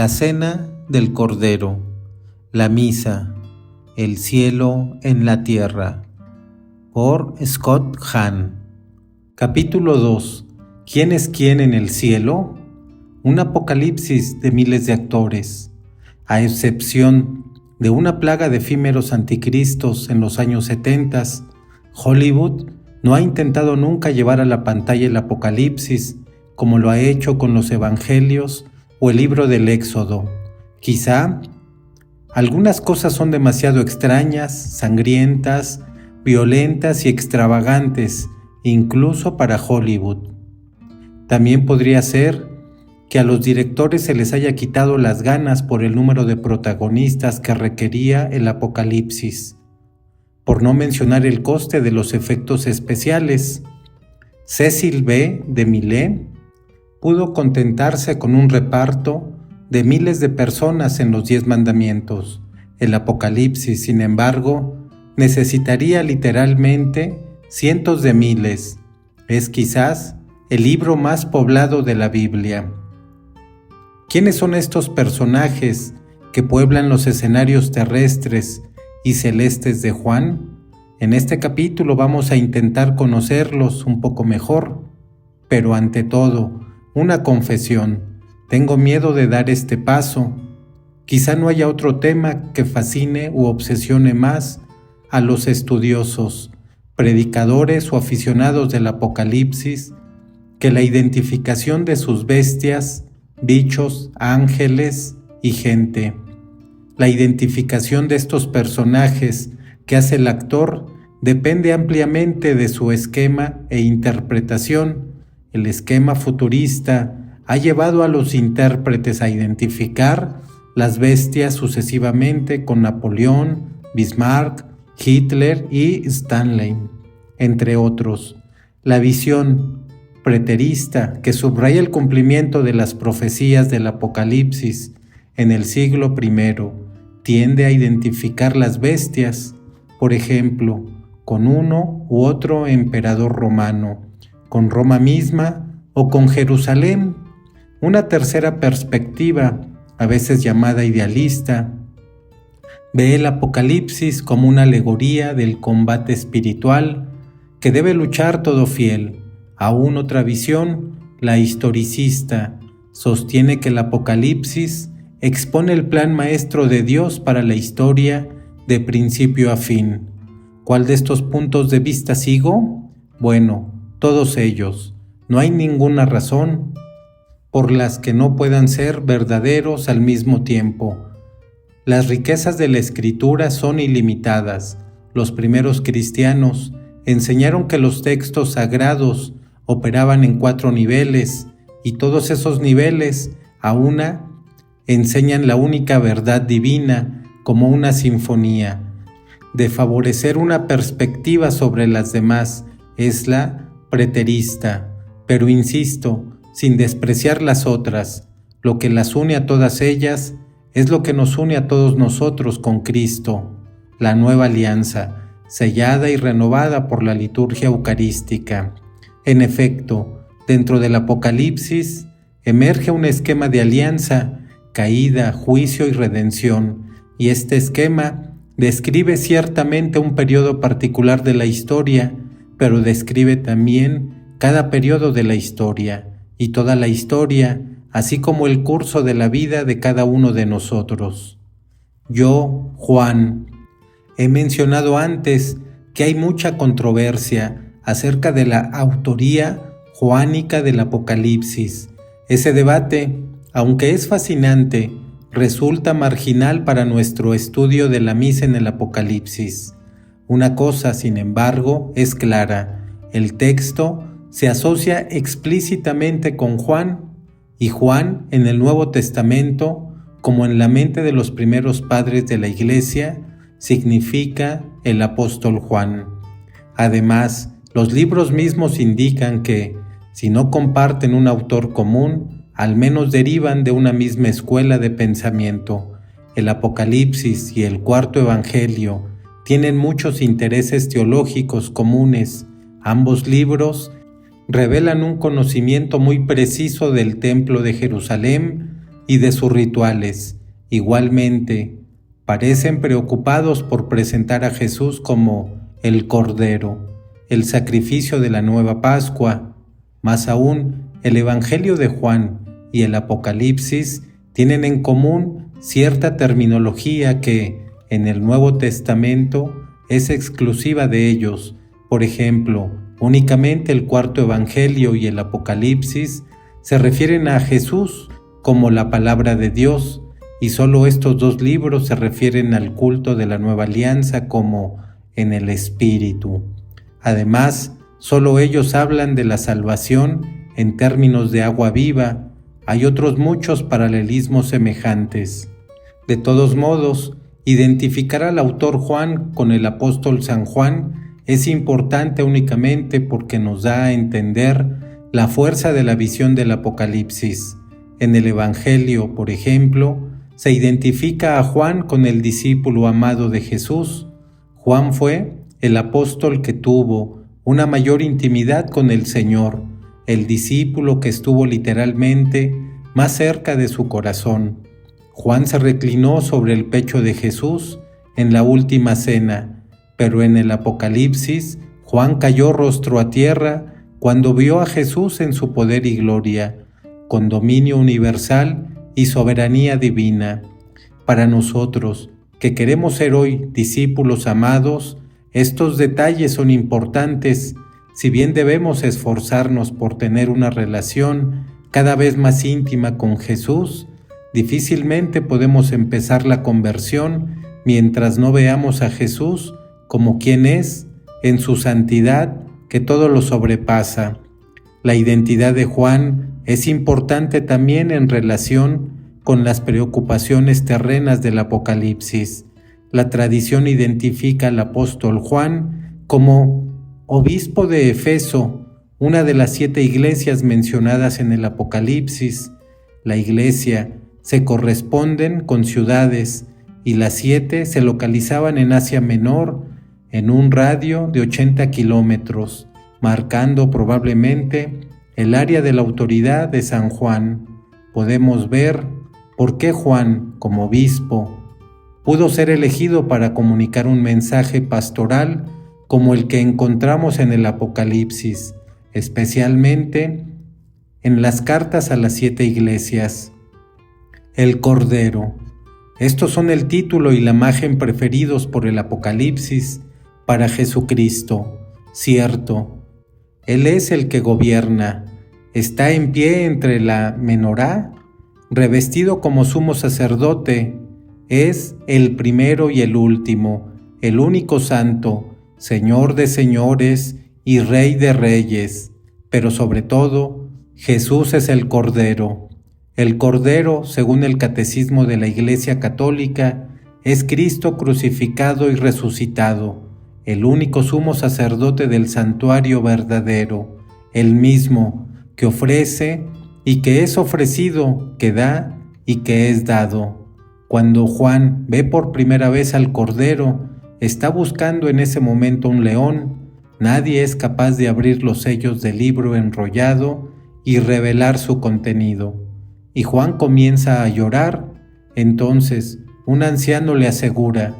La cena del Cordero, la misa, el cielo en la tierra, por Scott Hahn. Capítulo 2. ¿Quién es quién en el cielo? Un apocalipsis de miles de actores. A excepción de una plaga de efímeros anticristos en los años 70, Hollywood no ha intentado nunca llevar a la pantalla el apocalipsis como lo ha hecho con los evangelios o el libro del Éxodo. Quizá algunas cosas son demasiado extrañas, sangrientas, violentas y extravagantes, incluso para Hollywood. También podría ser que a los directores se les haya quitado las ganas por el número de protagonistas que requería el apocalipsis, por no mencionar el coste de los efectos especiales. Cecil B. DeMille pudo contentarse con un reparto de miles de personas en los 10 mandamientos. El apocalipsis, sin embargo, necesitaría literalmente cientos de miles. Es quizás el libro más poblado de la Biblia. ¿Quiénes son estos personajes que pueblan los escenarios terrestres y celestes de Juan? En este capítulo vamos a intentar conocerlos un poco mejor, pero ante todo, una confesión. Tengo miedo de dar este paso. Quizá no haya otro tema que fascine u obsesione más a los estudiosos, predicadores o aficionados del Apocalipsis que la identificación de sus bestias, bichos, ángeles y gente. La identificación de estos personajes que hace el actor depende ampliamente de su esquema e interpretación. El esquema futurista ha llevado a los intérpretes a identificar las bestias sucesivamente con Napoleón, Bismarck, Hitler y Stanley, entre otros. La visión preterista, que subraya el cumplimiento de las profecías del Apocalipsis en el siglo I, tiende a identificar las bestias, por ejemplo, con uno u otro emperador romano, con Roma misma o con Jerusalén. Una tercera perspectiva, a veces llamada idealista, ve el Apocalipsis como una alegoría del combate espiritual que debe luchar todo fiel. Aún otra visión, la historicista, sostiene que el Apocalipsis expone el plan maestro de Dios para la historia de principio a fin. ¿Cuál de estos puntos de vista sigo? Bueno, todos ellos. No hay ninguna razón por las que no puedan ser verdaderos al mismo tiempo. Las riquezas de la Escritura son ilimitadas. Los primeros cristianos enseñaron que los textos sagrados operaban en 4 niveles, y todos esos niveles a una enseñan la única verdad divina como una sinfonía. De favorecer una perspectiva sobre las demás es la preterista, pero insisto, sin despreciar las otras, lo que las une a todas ellas es lo que nos une a todos nosotros con Cristo, la nueva alianza, sellada y renovada por la liturgia eucarística. En efecto, dentro del Apocalipsis emerge un esquema de alianza, caída, juicio y redención, y este esquema describe ciertamente un periodo particular de la historia, pero describe también cada periodo de la historia y toda la historia, así como el curso de la vida de cada uno de nosotros. Yo, Juan, he mencionado antes que hay mucha controversia acerca de la autoría joánica del Apocalipsis. Ese debate, aunque es fascinante, resulta marginal para nuestro estudio de la misa en el Apocalipsis. Una cosa, sin embargo, es clara: el texto se asocia explícitamente con Juan, y Juan en el Nuevo Testamento, como en la mente de los primeros padres de la Iglesia, significa el apóstol Juan. Además, los libros mismos indican que, si no comparten un autor común, al menos derivan de una misma escuela de pensamiento. El Apocalipsis y el cuarto Evangelio tienen muchos intereses teológicos comunes. Ambos libros revelan un conocimiento muy preciso del Templo de Jerusalén y de sus rituales. Igualmente, parecen preocupados por presentar a Jesús como el Cordero, el sacrificio de la nueva Pascua. Más aún, el Evangelio de Juan y el Apocalipsis tienen en común cierta terminología que, en el Nuevo Testamento, es exclusiva de ellos. Por ejemplo, únicamente el cuarto Evangelio y el Apocalipsis se refieren a Jesús como la palabra de Dios, y solo estos dos libros se refieren al culto de la nueva alianza como en el Espíritu. Además, solo ellos hablan de la salvación en términos de agua viva. Hay otros muchos paralelismos semejantes. De todos modos, identificar al autor Juan con el apóstol San Juan es importante únicamente porque nos da a entender la fuerza de la visión del Apocalipsis. En el Evangelio, por ejemplo, se identifica a Juan con el discípulo amado de Jesús. Juan fue el apóstol que tuvo una mayor intimidad con el Señor, el discípulo que estuvo literalmente más cerca de su corazón. Juan se reclinó sobre el pecho de Jesús en la última cena, pero en el Apocalipsis, Juan cayó rostro a tierra cuando vio a Jesús en su poder y gloria, con dominio universal y soberanía divina. Para nosotros, que queremos ser hoy discípulos amados, estos detalles son importantes. Si bien debemos esforzarnos por tener una relación cada vez más íntima con Jesús, difícilmente podemos empezar la conversión mientras no veamos a Jesús como quien es, en su santidad que todo lo sobrepasa. La identidad de Juan es importante también en relación con las preocupaciones terrenas del Apocalipsis. La tradición identifica al apóstol Juan como obispo de Efeso, una de las 7 iglesias mencionadas en el Apocalipsis. La iglesia se corresponden con ciudades y las 7 se localizaban en Asia Menor en un radio de 80 kilómetros, marcando probablemente el área de la autoridad de San Juan. Podemos ver por qué Juan, como obispo, pudo ser elegido para comunicar un mensaje pastoral como el que encontramos en el Apocalipsis, especialmente en las cartas a las 7 iglesias. El Cordero. Estos son el título y la imagen preferidos por el Apocalipsis para Jesucristo. Cierto, Él es el que gobierna, está en pie entre la menorá, revestido como sumo sacerdote, es el primero y el último, el único santo, Señor de señores y Rey de reyes, pero sobre todo, Jesús es el Cordero. El Cordero, según el Catecismo de la Iglesia Católica, es Cristo crucificado y resucitado, el único sumo sacerdote del santuario verdadero, el mismo que ofrece y que es ofrecido, que da y que es dado. Cuando Juan ve por primera vez al Cordero, está buscando en ese momento un león. Nadie es capaz de abrir los sellos del libro enrollado y revelar su contenido. Y Juan comienza a llorar. Entonces un anciano le asegura: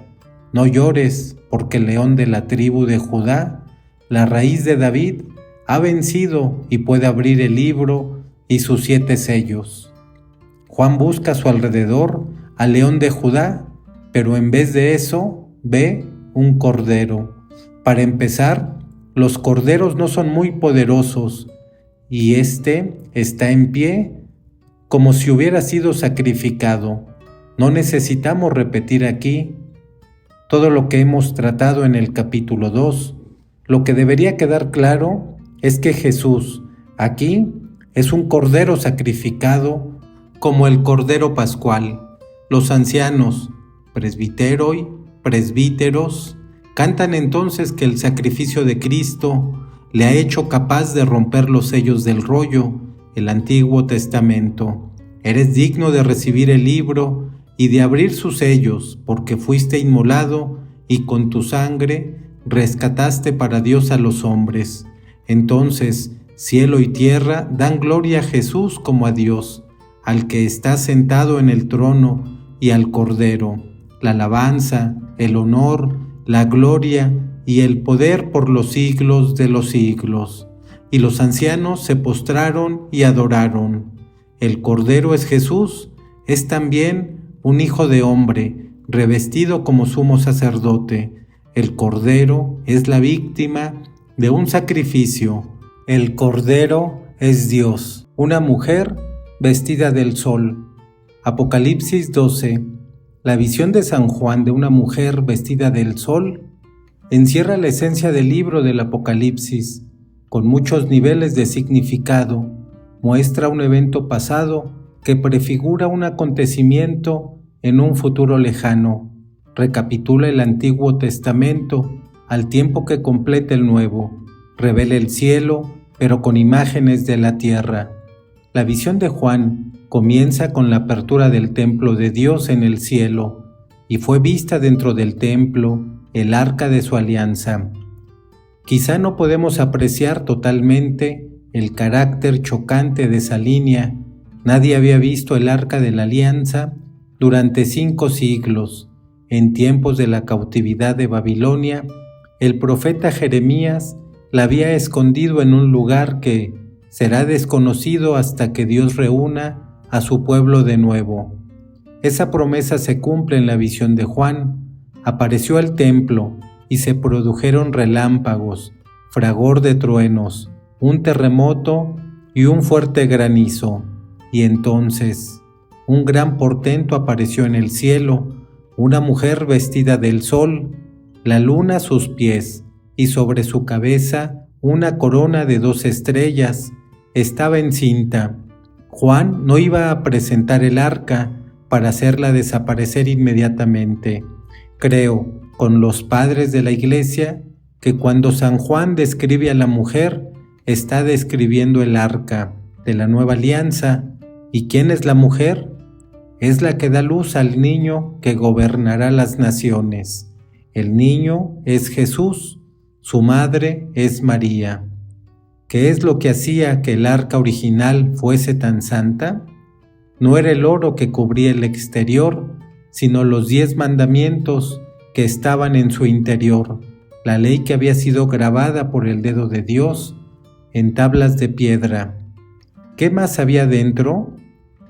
no llores, porque el león de la tribu de Judá, la raíz de David, ha vencido y puede abrir el libro y sus 7 sellos. Juan busca a su alrededor al león de Judá, pero en vez de eso ve un cordero. Para empezar, los corderos no son muy poderosos y este está en pie como si hubiera sido sacrificado. No necesitamos repetir aquí todo lo que hemos tratado en el capítulo 2. Lo que debería quedar claro es que Jesús aquí es un cordero sacrificado como el cordero pascual. Los ancianos, presbiteroi, presbíteros, cantan entonces que el sacrificio de Cristo le ha hecho capaz de romper los sellos del rollo, el Antiguo Testamento. Eres digno de recibir el libro y de abrir sus sellos, porque fuiste inmolado y con tu sangre rescataste para Dios a los hombres. Entonces, cielo y tierra dan gloria a Jesús como a Dios. al que está sentado en el trono y al Cordero, la alabanza, el honor, la gloria y el poder por los siglos de los siglos. Y los ancianos se postraron y adoraron. El Cordero es Jesús, es también un hijo de hombre, revestido como sumo sacerdote. El Cordero es la víctima de un sacrificio. El Cordero es Dios, una mujer vestida del sol. Apocalipsis 12. La visión de San Juan de una mujer vestida del sol encierra la esencia del libro del Apocalipsis, con muchos niveles de significado. Muestra un evento pasado que prefigura un acontecimiento en un futuro lejano. Recapitula el Antiguo Testamento al tiempo que completa el Nuevo. Revela el cielo, pero con imágenes de la tierra. La visión de Juan comienza con la apertura del templo de Dios en el cielo, y fue vista dentro del templo el arca de su alianza. Quizá no podemos apreciar totalmente el carácter chocante de esa línea. Nadie había visto el arca de la alianza durante 5 siglos. En tiempos de la cautividad de Babilonia, el profeta Jeremías la había escondido en un lugar que será desconocido hasta que Dios reúna a su pueblo de nuevo. Esa promesa se cumple en la visión de Juan. Apareció el templo y se produjeron relámpagos, fragor de truenos, un terremoto y un fuerte granizo. Y entonces un gran portento apareció en el cielo, una mujer vestida del sol, la luna a sus pies, y sobre su cabeza una corona de 2 estrellas. Estaba encinta. Juan no iba a presentar el arca para hacerla desaparecer inmediatamente. Creo, con los padres de la Iglesia, que cuando San Juan describe a la mujer, está describiendo el arca de la nueva alianza. ¿Y quién es la mujer? Es la que da luz al niño que gobernará las naciones. El niño es Jesús, su madre es María. ¿Qué es lo que hacía que el arca original fuese tan santa? No era el oro que cubría el exterior, sino los 10 mandamientos que estaban en su interior, la ley que había sido grabada por el dedo de Dios en tablas de piedra. ¿Qué más había dentro?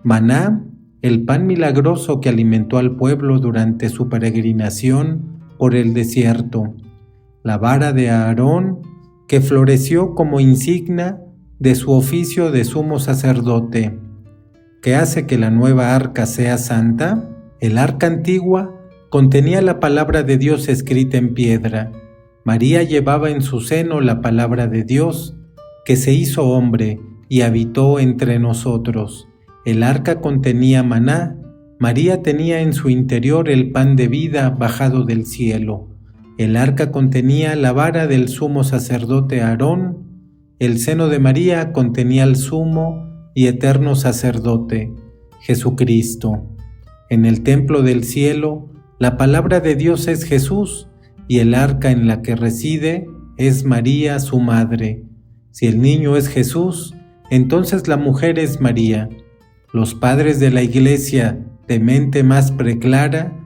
Maná, el pan milagroso que alimentó al pueblo durante su peregrinación por el desierto. La vara de Aarón, que floreció como insignia de su oficio de sumo sacerdote. ¿Qué hace que la nueva arca sea santa? El arca antigua contenía la palabra de Dios escrita en piedra. María llevaba en su seno la palabra de Dios, que se hizo hombre y habitó entre nosotros. El arca contenía maná. María tenía en su interior el pan de vida bajado del cielo. El arca contenía la vara del sumo sacerdote Aarón. El seno de María contenía al sumo y eterno sacerdote, Jesucristo. En el templo del cielo, la palabra de Dios es Jesús, y el arca en la que reside es María, su madre. Si el niño es Jesús, entonces la mujer es María. Los padres de la Iglesia de mente más preclara,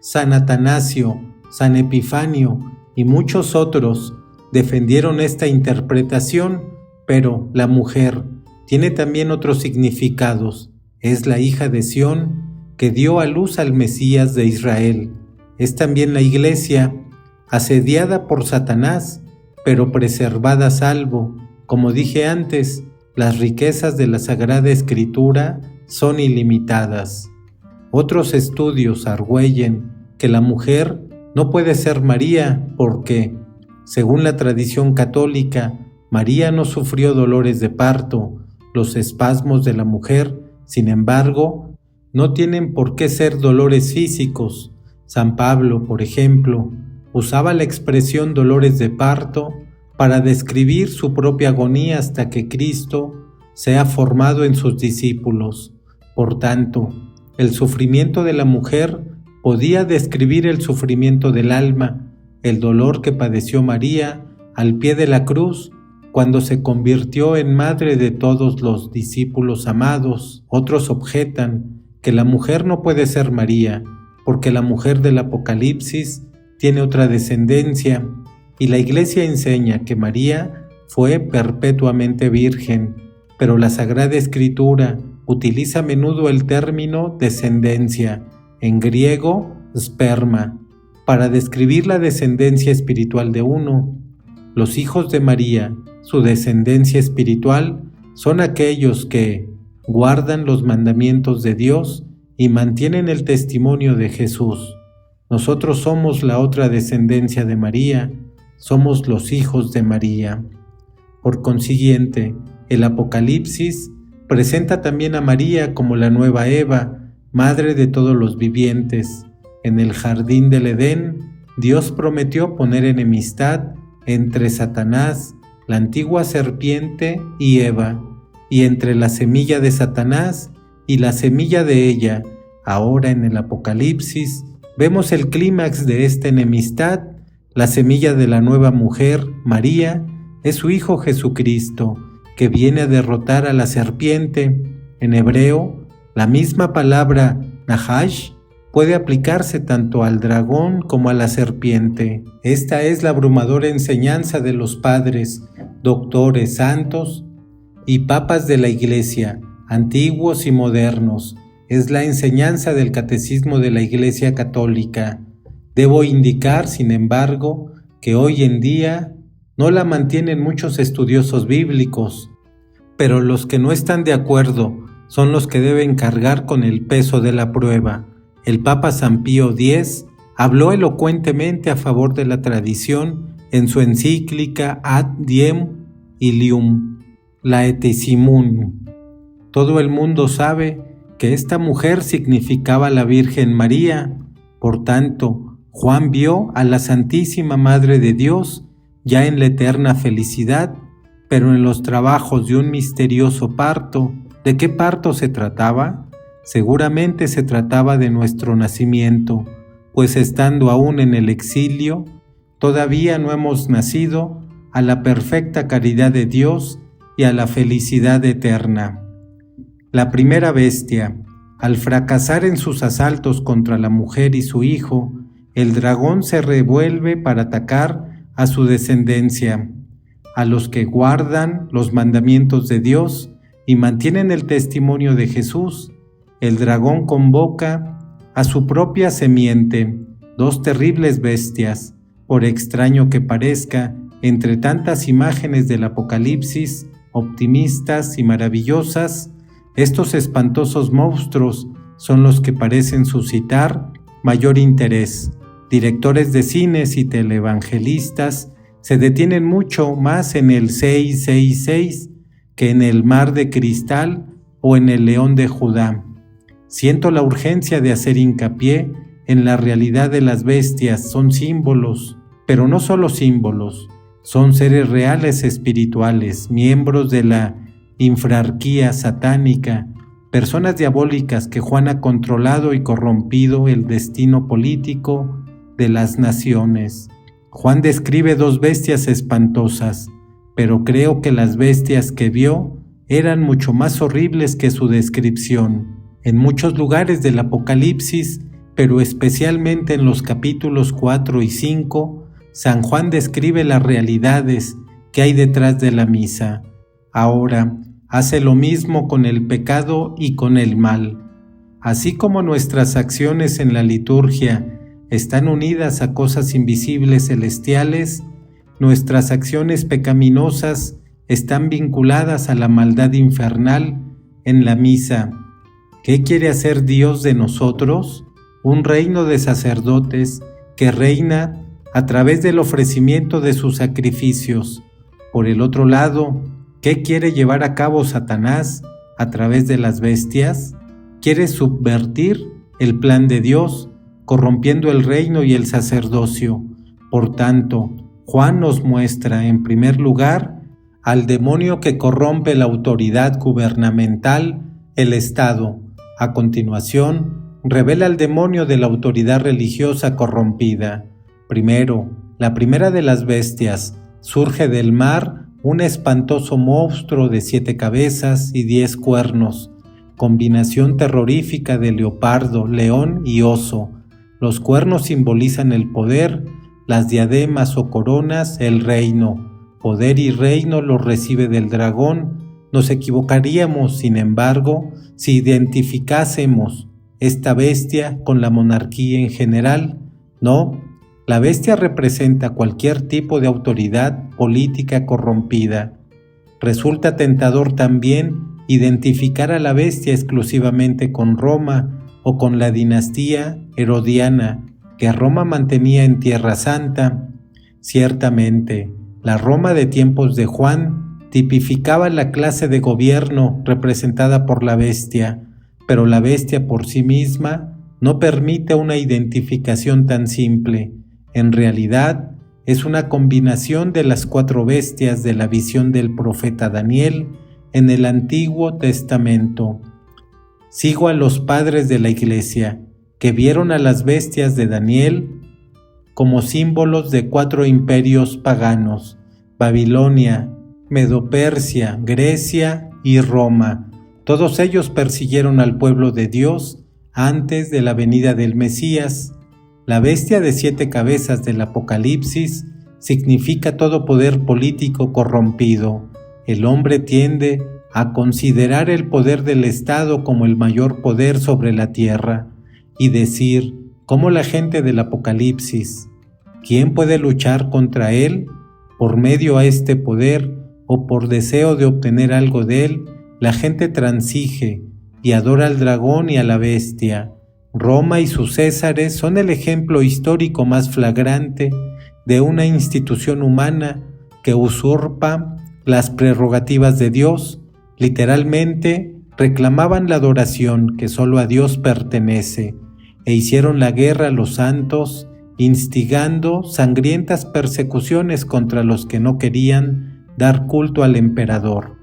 San Atanasio, San Epifanio y muchos otros defendieron esta interpretación, pero la mujer tiene también otros significados. Es la hija de Sión que dio a luz al Mesías de Israel. Es también la Iglesia, asediada por Satanás, pero preservada a salvo. Como dije antes, las riquezas de la Sagrada Escritura son ilimitadas. Otros estudios argüellen que la mujer no puede ser María porque, según la tradición católica, María no sufrió dolores de parto. Los espasmos de la mujer, sin embargo, no tienen por qué ser dolores físicos. San Pablo, por ejemplo, usaba la expresión dolores de parto para describir su propia agonía hasta que Cristo sea formado en sus discípulos. Por tanto, el sufrimiento de la mujer podía describir el sufrimiento del alma. El dolor que padeció María al pie de la cruz cuando se convirtió en madre de todos los discípulos amados. Otros objetan que la mujer no puede ser María, porque la mujer del Apocalipsis tiene otra descendencia, y la Iglesia enseña que María fue perpetuamente virgen, pero la Sagrada Escritura utiliza a menudo el término descendencia, en griego sperma, para describir la descendencia espiritual de uno. Los hijos de María, su descendencia espiritual, son aquellos que guardan los mandamientos de Dios y mantienen el testimonio de Jesús. Nosotros somos la otra descendencia de María, somos los hijos de María. Por consiguiente, el Apocalipsis presenta también a María como la nueva Eva, madre de todos los vivientes. En el jardín del Edén, Dios prometió poner enemistad entre Satanás, la antigua serpiente, y Eva, y entre la semilla de Satanás y la semilla de ella. Ahora en el Apocalipsis vemos el clímax de esta enemistad. La semilla de la nueva mujer, María, es su Hijo Jesucristo, que viene a derrotar a la serpiente. En hebreo, la misma palabra Nahash puede aplicarse tanto al dragón como a la serpiente. Esta es la abrumadora enseñanza de los padres, doctores, santos y papas de la Iglesia, antiguos y modernos. Es la enseñanza del Catecismo de la Iglesia Católica. Debo indicar, sin embargo, que hoy en día no la mantienen muchos estudiosos bíblicos, pero los que no están de acuerdo son los que deben cargar con el peso de la prueba. El Papa San Pío X habló elocuentemente a favor de la tradición en su encíclica Ad Diem Ilium Laetissimun. Todo el mundo sabe que esta mujer significaba la Virgen María. Por tanto, Juan vio a la Santísima Madre de Dios ya en la eterna felicidad, pero en los trabajos de un misterioso parto. ¿De qué parto se trataba? Seguramente se trataba de nuestro nacimiento, pues estando aún en el exilio, todavía no hemos nacido a la perfecta caridad de Dios y a la felicidad eterna. La primera bestia, al fracasar en sus asaltos contra la mujer y su hijo, el dragón se revuelve para atacar a su descendencia, a los que guardan los mandamientos de Dios y mantienen el testimonio de Jesús. El dragón convoca a su propia semiente, dos terribles bestias, por extraño que parezca, entre tantas imágenes del Apocalipsis, optimistas y maravillosas, estos espantosos monstruos son los que parecen suscitar mayor interés. Directores de cines y televangelistas se detienen mucho más en el 666 que en el mar de cristal o en el león de Judá. Siento la urgencia de hacer hincapié en la realidad de las bestias. Son símbolos, pero no solo símbolos, son seres reales espirituales, miembros de la infrarquía satánica, personas diabólicas que Juan ha controlado y corrompido el destino político de las naciones. Juan describe dos bestias espantosas, pero creo que las bestias que vio eran mucho más horribles que su descripción. En muchos lugares del Apocalipsis, pero especialmente en los capítulos 4 y 5, San Juan describe las realidades que hay detrás de la misa. Ahora, hace lo mismo con el pecado y con el mal. Así como nuestras acciones en la liturgia están unidas a cosas invisibles celestiales, nuestras acciones pecaminosas están vinculadas a la maldad infernal en la misa. ¿Qué quiere hacer Dios de nosotros? Un reino de sacerdotes que reina a través del ofrecimiento de sus sacrificios. Por el otro lado, ¿qué quiere llevar a cabo Satanás a través de las bestias? Quiere subvertir el plan de Dios, corrompiendo el reino y el sacerdocio. Por tanto, Juan nos muestra, en primer lugar, al demonio que corrompe la autoridad gubernamental, el Estado. A continuación, revela al demonio de la autoridad religiosa corrompida. Primero, la primera de las bestias surge del mar un espantoso monstruo de 7 cabezas y 10 cuernos, combinación terrorífica de leopardo, león y oso. Los cuernos simbolizan el poder, las diademas o coronas el reino. Poder y reino los recibe del dragón. Nos equivocaríamos, sin embargo, si identificásemos esta bestia con la monarquía en general. No, la bestia representa cualquier tipo de autoridad política corrompida. Resulta tentador también identificar a la bestia exclusivamente con Roma o con la dinastía herodiana que Roma mantenía en Tierra Santa. Ciertamente, la Roma de tiempos de Juan tipificaba la clase de gobierno representada por la bestia, pero la bestia por sí misma no permite una identificación tan simple. En realidad, es una combinación de las 4 bestias de la visión del profeta Daniel en el Antiguo Testamento. Sigo a los padres de la Iglesia, que vieron a las bestias de Daniel como símbolos de 4 imperios paganos: Babilonia, Medo-Persia, Grecia y Roma. Todos ellos persiguieron al pueblo de Dios antes de la venida del Mesías. La bestia de 7 cabezas del Apocalipsis significa todo poder político corrompido. El hombre tiende a considerar el poder del Estado como el mayor poder sobre la tierra y decir, como la gente del Apocalipsis, ¿quién puede luchar contra él? Por medio a este poder o por deseo de obtener algo de él, la gente transige y adora al dragón y a la bestia. Roma y sus césares son el ejemplo histórico más flagrante de una institución humana que usurpa las prerrogativas de Dios. Literalmente reclamaban la adoración que solo a Dios pertenece e hicieron la guerra a los santos, instigando sangrientas persecuciones contra los que no querían dar culto al emperador.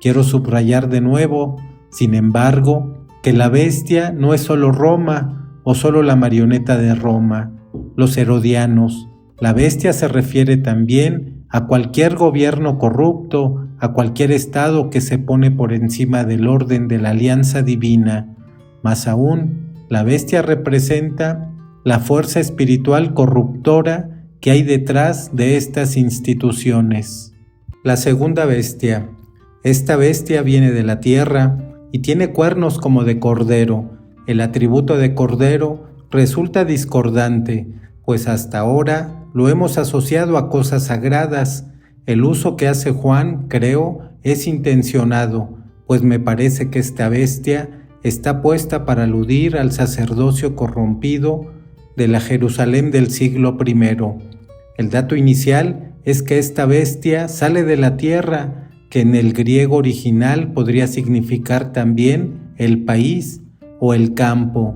Quiero subrayar de nuevo, sin embargo, que la bestia no es solo Roma o solo la marioneta de Roma, los herodianos. La bestia se refiere también a cualquier gobierno corrupto, a cualquier estado que se pone por encima del orden de la alianza divina. Más aún, la bestia representa la fuerza espiritual corruptora que hay detrás de estas instituciones. La segunda bestia. Esta bestia viene de la tierra y tiene cuernos como de cordero. El atributo de cordero resulta discordante, pues hasta ahora lo hemos asociado a cosas sagradas. El uso que hace Juan, creo, es intencionado, pues me parece que esta bestia está puesta para aludir al sacerdocio corrompido de la Jerusalén del siglo I. El dato inicial es que esta bestia sale de la tierra, que en el griego original podría significar también el país o el campo,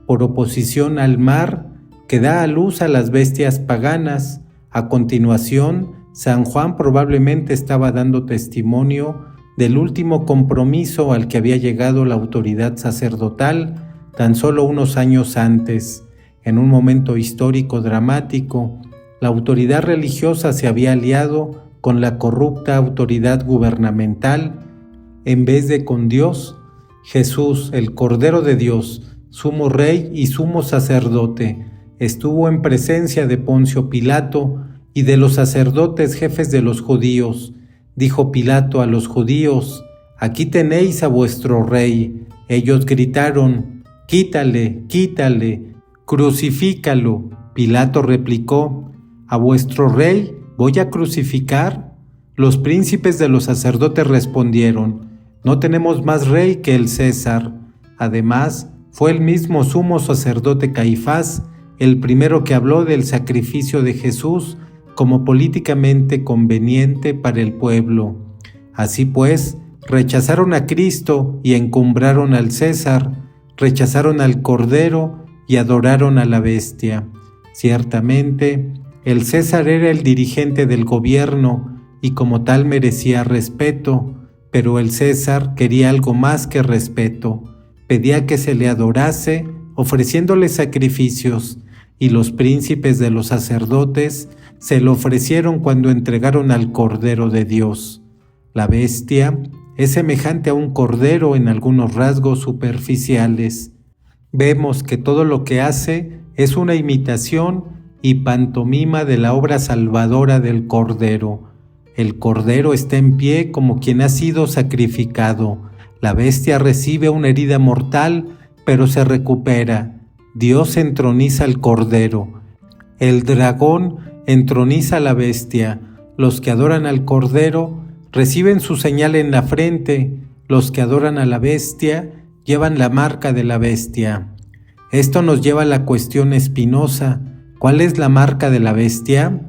por oposición al mar que da a luz a las bestias paganas. A continuación, San Juan probablemente estaba dando testimonio del último compromiso al que había llegado la autoridad sacerdotal tan solo unos años antes. En un momento histórico dramático, la autoridad religiosa se había aliado con la corrupta autoridad gubernamental en vez de con Dios. Jesús, el Cordero de Dios, sumo Rey y sumo sacerdote, estuvo en presencia de Poncio Pilato y de los sacerdotes jefes de los judíos. Dijo Pilato a los judíos: «Aquí tenéis a vuestro rey». Ellos gritaron: «Quítale, quítale, crucifícalo». Pilato replicó: «¿A vuestro rey voy a crucificar?». Los príncipes de los sacerdotes respondieron: «No tenemos más rey que el César». Además, fue el mismo sumo sacerdote Caifás el primero que habló del sacrificio de Jesús como políticamente conveniente para el pueblo. Así pues, rechazaron a Cristo y encumbraron al César, rechazaron al Cordero y adoraron a la bestia. Ciertamente, el César era el dirigente del gobierno y como tal merecía respeto, pero el César quería algo más que respeto. Pedía que se le adorase ofreciéndole sacrificios, y los príncipes de los sacerdotes se lo ofrecieron cuando entregaron al Cordero de Dios. La bestia es semejante a un cordero en algunos rasgos superficiales. Vemos que todo lo que hace es una imitación y pantomima de la obra salvadora del Cordero. El Cordero está en pie como quien ha sido sacrificado. La bestia recibe una herida mortal, pero se recupera. Dios entroniza al Cordero. El dragón entroniza a la bestia. Los que adoran al Cordero reciben su señal en la frente. Los que adoran a la bestia llevan la marca de la bestia. Esto nos lleva a la cuestión espinosa. ¿Cuál es la marca de la bestia?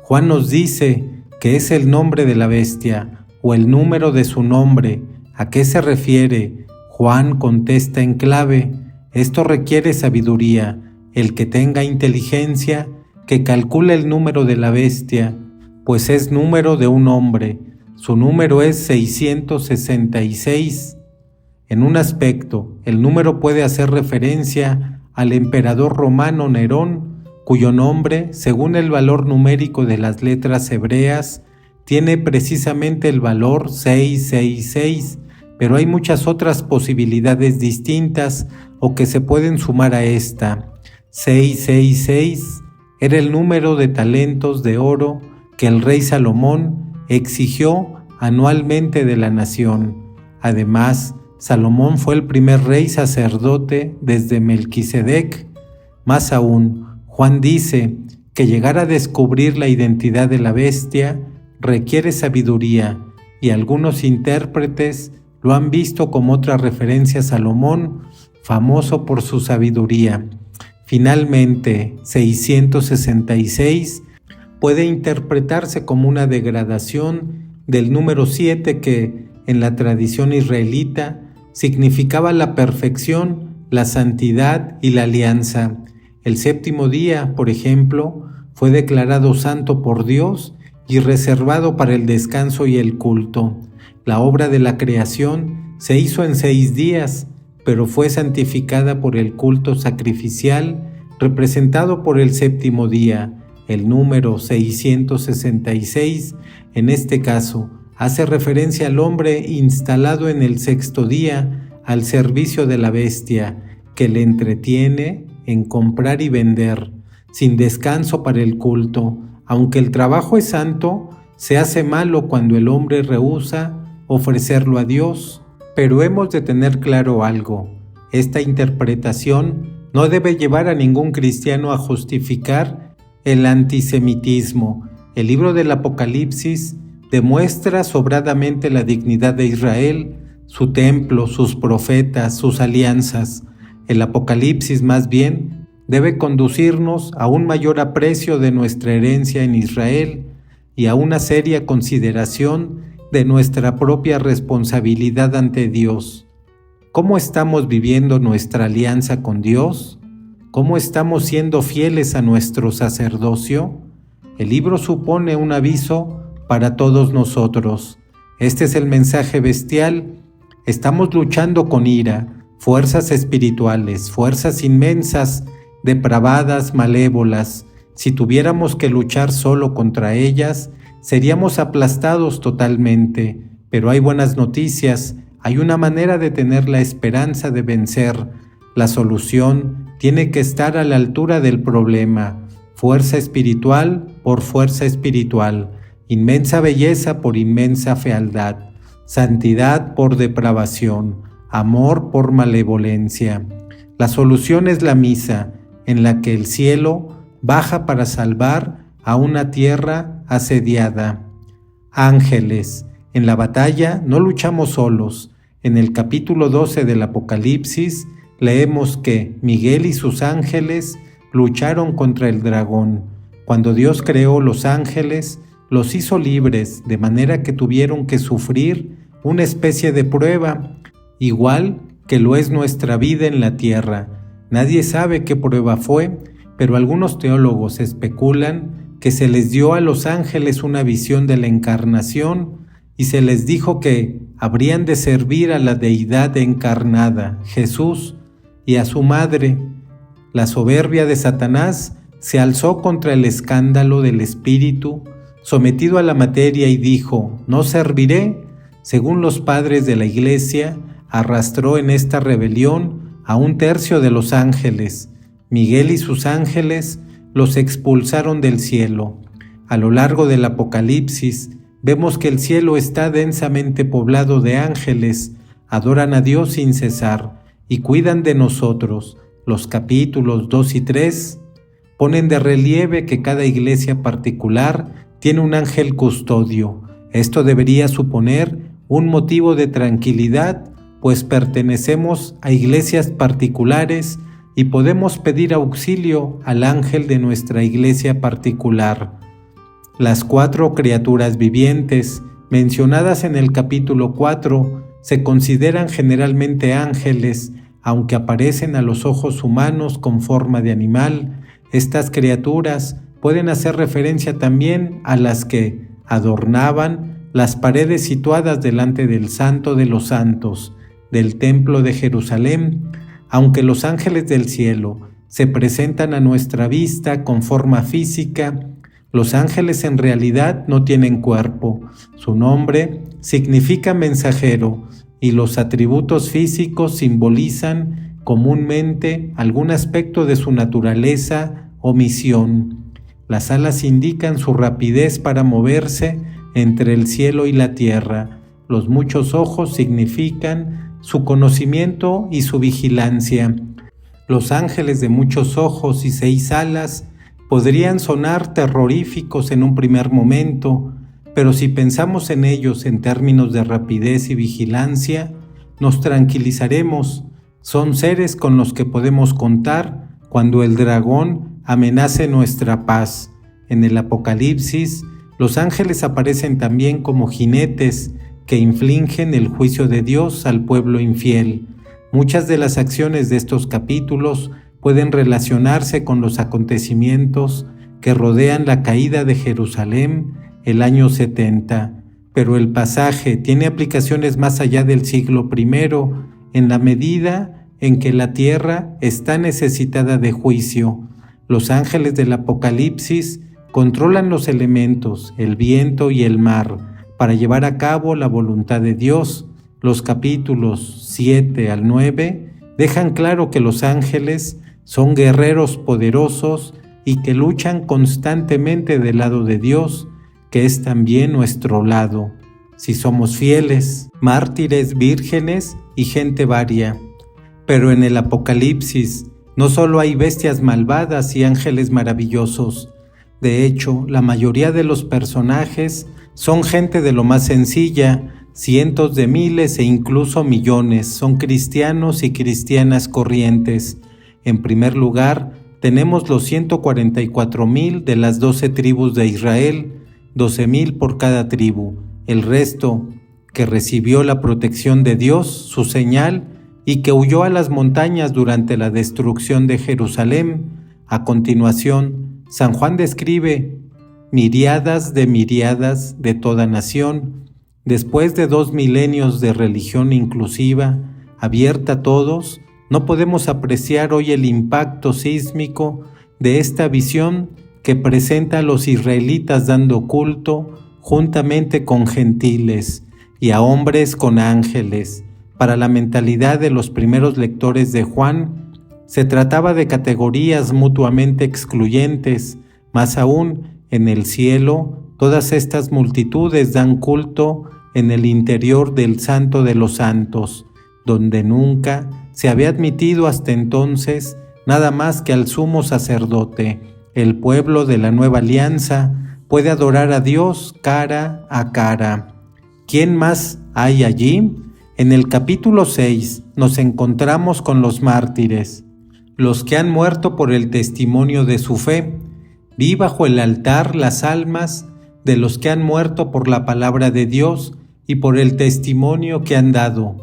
Juan nos dice que es el nombre de la bestia o el número de su nombre. ¿A qué se refiere? Juan contesta en clave: esto requiere sabiduría. El que tenga inteligencia, que calcule el número de la bestia, pues es número de un hombre. Su número es 666. En un aspecto, el número puede hacer referencia al emperador romano Nerón, cuyo nombre, según el valor numérico de las letras hebreas, tiene precisamente el valor 666, pero hay muchas otras posibilidades distintas o que se pueden sumar a esta. 666 era el número de talentos de oro que el rey Salomón exigió anualmente de la nación. Además, Salomón fue el primer rey sacerdote desde Melquisedec. Más aún, Juan dice que llegar a descubrir la identidad de la bestia requiere sabiduría, y algunos intérpretes lo han visto como otra referencia a Salomón, famoso por su sabiduría. Finalmente, 666 puede interpretarse como una degradación del número 7 que, en la tradición israelita, significaba la perfección, la santidad y la alianza. El séptimo día, por ejemplo, fue declarado santo por Dios y reservado para el descanso y el culto. La obra de la creación se hizo en 6 días, pero fue santificada por el culto sacrificial representado por el séptimo día. El número 666, en este caso, hace referencia al hombre instalado en el sexto día al servicio de la bestia, que le entretiene en comprar y vender, sin descanso para el culto. Aunque el trabajo es santo, se hace malo cuando el hombre rehúsa ofrecerlo a Dios. Pero hemos de tener claro algo: esta interpretación no debe llevar a ningún cristiano a justificar el antisemitismo. El libro del Apocalipsis demuestra sobradamente la dignidad de Israel, su templo, sus profetas, sus alianzas. El Apocalipsis, más bien, debe conducirnos a un mayor aprecio de nuestra herencia en Israel y a una seria consideración de nuestra propia responsabilidad ante Dios. ¿Cómo estamos viviendo nuestra alianza con Dios? ¿Cómo estamos siendo fieles a nuestro sacerdocio? El libro supone un aviso para todos nosotros. Este es el mensaje bestial. Estamos luchando con ira, fuerzas espirituales, fuerzas inmensas, depravadas, malévolas. Si tuviéramos que luchar solo contra ellas, seríamos aplastados totalmente. Pero hay buenas noticias, hay una manera de tener la esperanza de vencer. La solución tiene que estar a la altura del problema. Fuerza espiritual por fuerza espiritual, inmensa belleza por inmensa fealdad, santidad por depravación, amor por malevolencia. La solución es la misa, en la que el cielo baja para salvar a una tierra asediada. Ángeles. En la batalla no luchamos solos. En el capítulo 12 del Apocalipsis leemos que Miguel y sus ángeles lucharon contra el dragón. Cuando Dios creó los ángeles, los hizo libres, de manera que tuvieron que sufrir una especie de prueba, igual que lo es nuestra vida en la tierra. Nadie sabe qué prueba fue, pero algunos teólogos especulan que se les dio a los ángeles una visión de la encarnación y se les dijo que habrían de servir a la deidad encarnada, Jesús, y a su madre. La soberbia de Satanás se alzó contra el escándalo del espíritu, sometido a la materia, y dijo: no serviré. Según los padres de la Iglesia, arrastró en esta rebelión a 1/3 de los ángeles. Miguel y sus ángeles los expulsaron del cielo. A lo largo del Apocalipsis, vemos que el cielo está densamente poblado de ángeles, adoran a Dios sin cesar y cuidan de nosotros. Los capítulos 2 y 3 ponen de relieve que cada iglesia particular tiene un ángel custodio. Esto debería suponer un motivo de tranquilidad, pues pertenecemos a iglesias particulares y podemos pedir auxilio al ángel de nuestra iglesia particular. Las 4 criaturas vivientes mencionadas en el capítulo 4 se consideran generalmente ángeles, aunque aparecen a los ojos humanos con forma de animal. Estas criaturas pueden hacer referencia también a las que adornaban las paredes situadas delante del Santo de los Santos, del Templo de Jerusalén. Aunque los ángeles del cielo se presentan a nuestra vista con forma física, los ángeles en realidad no tienen cuerpo. Su nombre significa mensajero y los atributos físicos simbolizan comúnmente algún aspecto de su naturaleza o misión. Las alas indican su rapidez para moverse entre el cielo y la tierra. Los muchos ojos significan su conocimiento y su vigilancia. Los ángeles de muchos ojos y 6 alas podrían sonar terroríficos en un primer momento, pero si pensamos en ellos en términos de rapidez y vigilancia, nos tranquilizaremos. Son seres con los que podemos contar cuando el dragón amenace nuestra paz. En el Apocalipsis, los ángeles aparecen también como jinetes que infligen el juicio de Dios al pueblo infiel. Muchas de las acciones de estos capítulos pueden relacionarse con los acontecimientos que rodean la caída de Jerusalén el año 70, pero el pasaje tiene aplicaciones más allá del siglo I, en la medida en que la tierra está necesitada de juicio. Los ángeles del Apocalipsis controlan los elementos, el viento y el mar, para llevar a cabo la voluntad de Dios. Los capítulos 7 al 9 dejan claro que los ángeles son guerreros poderosos y que luchan constantemente del lado de Dios, que es también nuestro lado, si somos fieles, mártires, vírgenes y gente varia. Pero en el Apocalipsis no solo hay bestias malvadas y ángeles maravillosos. De hecho, la mayoría de los personajes son gente de lo más sencilla. Cientos de miles e incluso millones son cristianos y cristianas corrientes. En primer lugar, tenemos los 144,000 de las 12 tribus de Israel, 12,000 por cada tribu. El resto, que recibió la protección de Dios, su señal, y que huyó a las montañas durante la destrucción de Jerusalén. A continuación, San Juan describe miriadas de toda nación. Después de 2 milenios de religión inclusiva, abierta a todos, no podemos apreciar hoy el impacto sísmico de esta visión que presenta a los israelitas dando culto juntamente con gentiles y a hombres con ángeles. Para la mentalidad de los primeros lectores de Juan, se trataba de categorías mutuamente excluyentes. Más aún, en el cielo, todas estas multitudes dan culto en el interior del Santo de los Santos, donde nunca se había admitido hasta entonces nada más que al sumo sacerdote. El pueblo de la nueva alianza puede adorar a Dios cara a cara. ¿Quién más hay allí? En el capítulo 6 nos encontramos con los mártires, los que han muerto por el testimonio de su fe. Vi bajo el altar las almas de los que han muerto por la palabra de Dios y por el testimonio que han dado.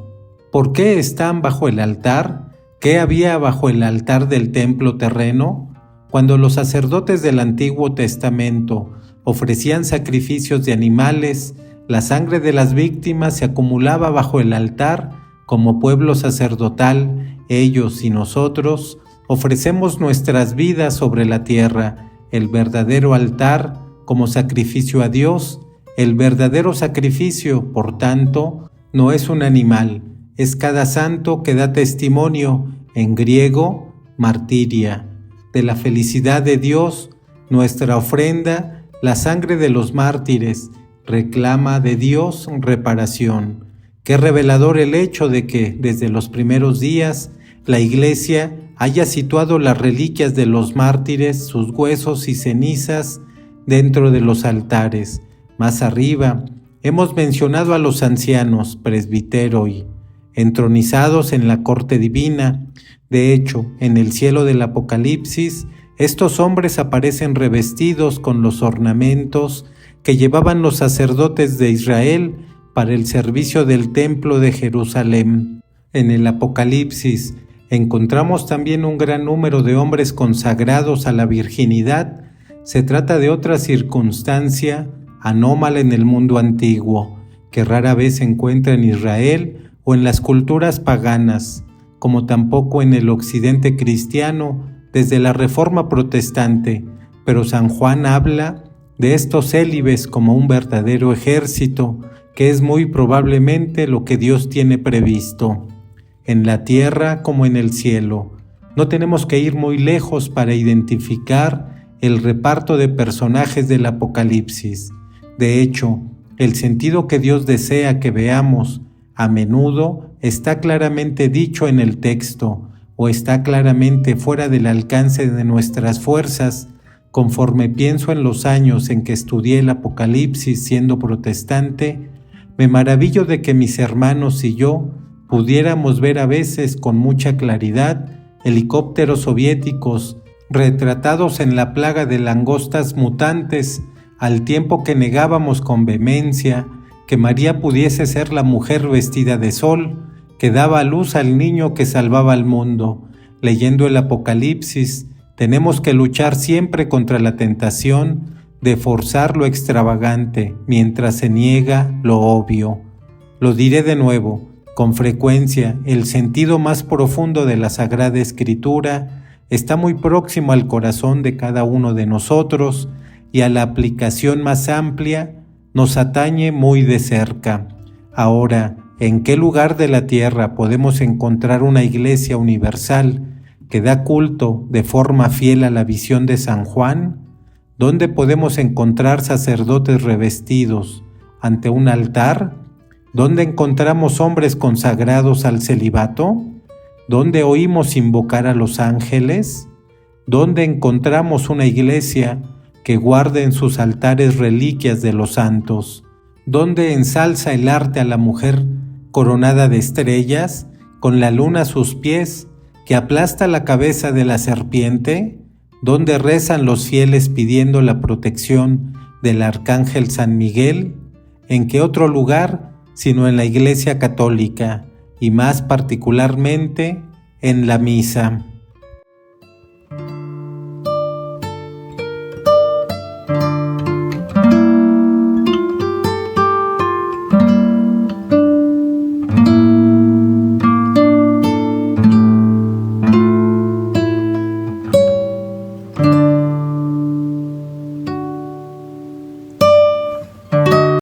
¿Por qué están bajo el altar? ¿Qué había bajo el altar del templo terreno? Cuando los sacerdotes del Antiguo Testamento ofrecían sacrificios de animales, la sangre de las víctimas se acumulaba bajo el altar. Como pueblo sacerdotal, ellos y nosotros ofrecemos nuestras vidas sobre la tierra, el verdadero altar como sacrificio a Dios. El verdadero sacrificio, por tanto, no es un animal, es cada santo que da testimonio, en griego, martiria, de la felicidad de Dios. Nuestra ofrenda, la sangre de los mártires, reclama de Dios reparación. Qué revelador el hecho de que, desde los primeros días, la Iglesia haya situado las reliquias de los mártires, sus huesos y cenizas, dentro de los altares. Más arriba, hemos mencionado a los ancianos, presbiteroi, entronizados en la corte divina. De hecho, en el cielo del Apocalipsis, estos hombres aparecen revestidos con los ornamentos que llevaban los sacerdotes de Israel para el servicio del templo de Jerusalén. En el Apocalipsis encontramos también un gran número de hombres consagrados a la virginidad. Se trata de otra circunstancia anómala en el mundo antiguo, que rara vez se encuentra en Israel o en las culturas paganas, como tampoco en el occidente cristiano desde la Reforma protestante, pero San Juan habla de estos célibes como un verdadero ejército, que es muy probablemente lo que Dios tiene previsto, en la tierra como en el cielo. No tenemos que ir muy lejos para identificar el reparto de personajes del Apocalipsis. De hecho, el sentido que Dios desea que veamos a menudo está claramente dicho en el texto, o está claramente fuera del alcance de nuestras fuerzas. Conforme pienso en los años en que estudié el Apocalipsis siendo protestante, me maravillo de que mis hermanos y yo pudiéramos ver a veces con mucha claridad helicópteros soviéticos retratados en la plaga de langostas mutantes, al tiempo que negábamos con vehemencia que María pudiese ser la mujer vestida de sol que daba a luz al niño que salvaba al mundo. Leyendo el Apocalipsis, tenemos que luchar siempre contra la tentación de forzar lo extravagante mientras se niega lo obvio. Lo diré de nuevo, con frecuencia el sentido más profundo de la Sagrada Escritura está muy próximo al corazón de cada uno de nosotros, y a la aplicación más amplia nos atañe muy de cerca. Ahora, ¿en qué lugar de la tierra podemos encontrar una iglesia universal que da culto de forma fiel a la visión de San Juan? ¿Dónde podemos encontrar sacerdotes revestidos ante un altar? ¿Dónde encontramos hombres consagrados al celibato? ¿Dónde oímos invocar a los ángeles? ¿Dónde encontramos una iglesia que guarde en sus altares reliquias de los santos? ¿Dónde ensalza el arte a la mujer coronada de estrellas, con la luna a sus pies, que aplasta la cabeza de la serpiente? ¿Dónde rezan los fieles pidiendo la protección del arcángel San Miguel? ¿En qué otro lugar sino en la Iglesia Católica, y más particularmente en la misa?